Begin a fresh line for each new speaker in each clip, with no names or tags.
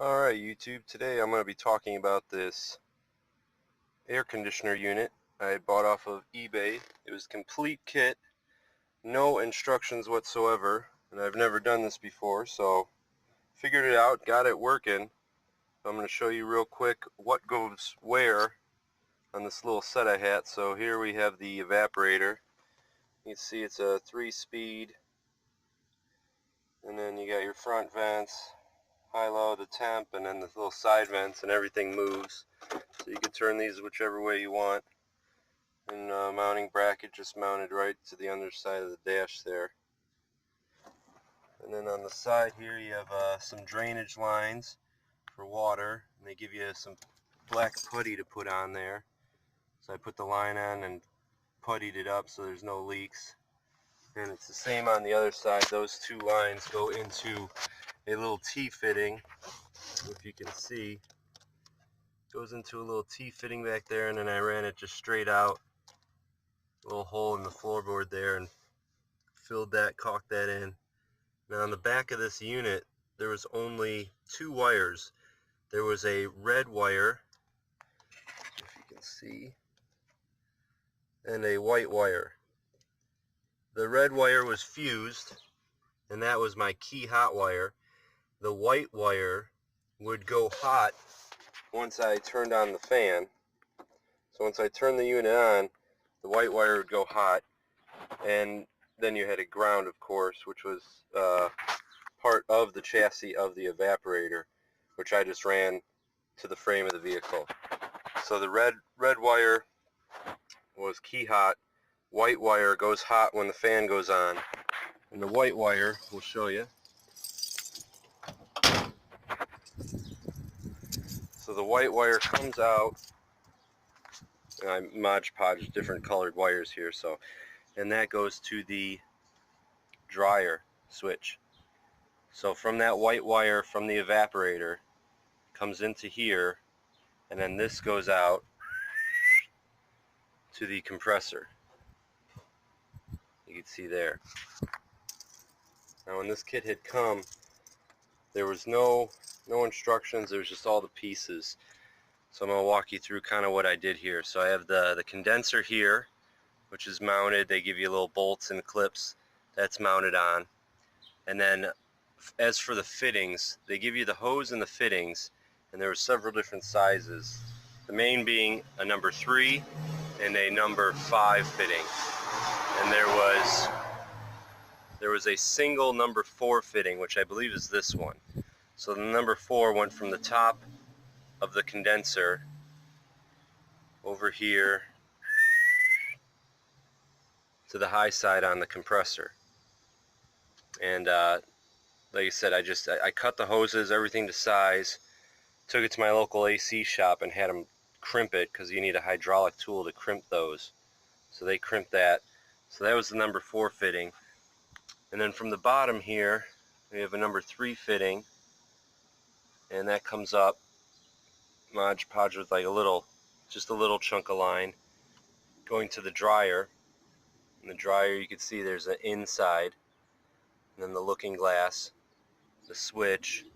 Alright YouTube, today I'm going to be talking about this air conditioner unit I bought off of eBay. It was a complete kit, no instructions whatsoever, and I've never done this before, so figured it out, got it working. I'm going to show you real quick what goes where on this little set I had. So here we have the evaporator. You can see it's a 3-speed, and then you got your front vents, high-low, the temp, and then the little side vents, and everything moves. So you can turn these whichever way you want. And mounting bracket just mounted right to the underside of the dash there. And then on the side here you have some drainage lines for water, and they give you some black putty to put on there. So I put the line on and puttied it up so there's no leaks. And it's the same on the other side. Those two lines go into a little T-fitting, if you can see. Goes into a little T-fitting back there, and then I ran it just straight out, a little hole in the floorboard there, and filled that, caulked that in. Now on the back of this unit there was only two wires. There was a red wire, if you can see, and a white wire. The red wire was fused, and that was my key hot wire. The white wire would go hot once I turned on the fan. So once I turned the unit on, the white wire would go hot, and then you had a ground, of course, which was part of the chassis of the evaporator, which I just ran to the frame of the vehicle. So the red wire was key hot, white wire goes hot when the fan goes on, and the white wire, we'll show you. So the white wire comes out, and I Mod Podge different colored wires here, so, and that goes to the dryer switch. So from that white wire from the evaporator comes into here, and then this goes out to the compressor. You can see there. Now when this kit had come, there was no instructions, there was just all the pieces. So I'm going to walk you through kind of what I did here. So I have the condenser here, which is mounted. They give you little bolts and clips that's mounted on. And then as for the fittings, they give you the hose and the fittings, and there were several different sizes. The main being a number 3 and a number 5 fitting. And there was a single number 4 fitting, which I believe is this one. So the number 4 went from the top of the condenser over here to the high side on the compressor. And like I said, I cut the hoses, everything to size, took it to my local AC shop and had them crimp it, because you need a hydraulic tool to crimp those. So they crimped that. So that was the number 4 fitting. And then from the bottom here we have a number 3 fitting, and that comes up Mod Podge with like just a little chunk of line going to the dryer. In the dryer you can see there's an inside, and then the looking glass, the switch,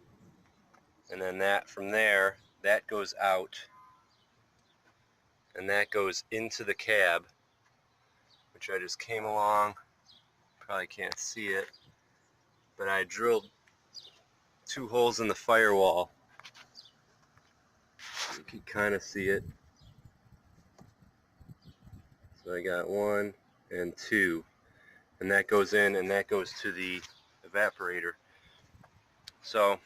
and then that from there, that goes out, and that goes into the cab, which I just came along. Probably can't see it, but I drilled 2 holes in the firewall. You can kind of see it. So I got 1 and 2, and that goes in, and that goes to the evaporator. So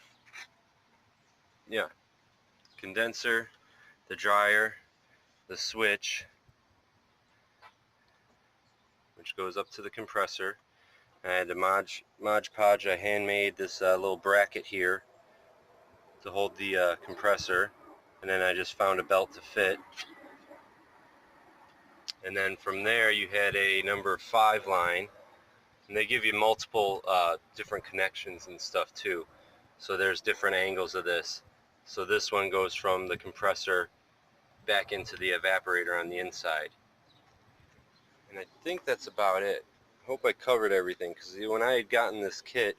yeah, condenser, the dryer, the switch, which goes up to the compressor. I had to Mod Podge. I handmade this little bracket here to hold the compressor, and then I just found a belt to fit. And then from there you had a number 5 line, and they give you multiple different connections and stuff too. So there's different angles of this. So this one goes from the compressor back into the evaporator on the inside. And I think that's about it. Hope I covered everything, because when I had gotten this kit,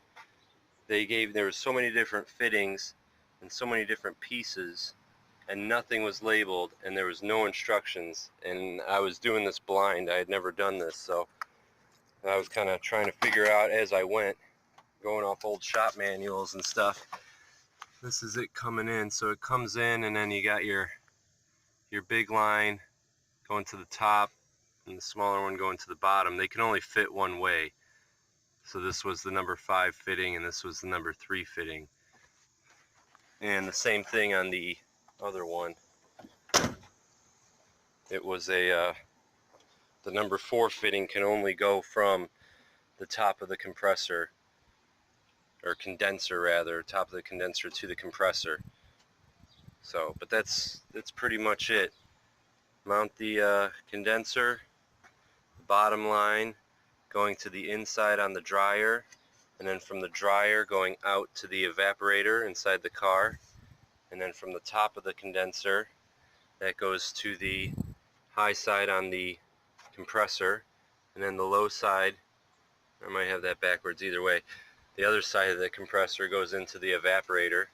there were so many different fittings and so many different pieces, and nothing was labeled, and there was no instructions, and I was doing this blind. I had never done this, so I was kind of trying to figure out as I went, going off old shop manuals and stuff. This is it coming in. So it comes in, and then you got your big line going to the top and the smaller one going to the bottom. They can only fit one way. So this was the number 5 fitting, and this was the number 3 fitting. And the same thing on the other one. It was the number 4 fitting can only go from the top of the compressor, or condenser rather, top of the condenser to the compressor. So, but that's pretty much it. Mount the condenser, the bottom line going to the inside on the dryer, and then from the dryer going out to the evaporator inside the car, and then from the top of the condenser that goes to the high side on the compressor, and then the low side, I might have that backwards, either way, the other side of the compressor goes into the evaporator.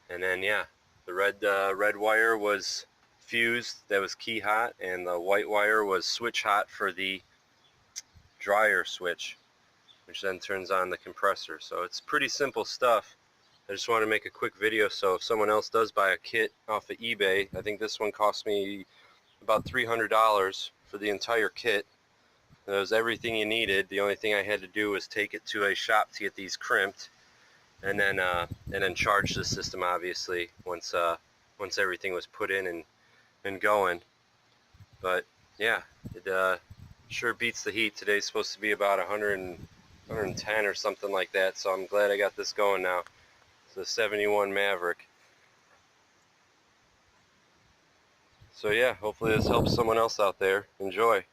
And then yeah, the red wire was fused, that was key hot, and the white wire was switch hot for the dryer switch, which then turns on the compressor. So it's pretty simple stuff. I just want to make a quick video, so if someone else does buy a kit off of eBay, I think this one cost me about $300 for the entire kit. It was everything you needed. The only thing I had to do was take it to a shop to get these crimped, and then charge the system, obviously, once everything was put in and going. But yeah, it sure beats the heat. Today's supposed to be about 110 or something like that, so I'm glad I got this going now. It's a 71 Maverick. So yeah, hopefully this helps someone else out there. Enjoy.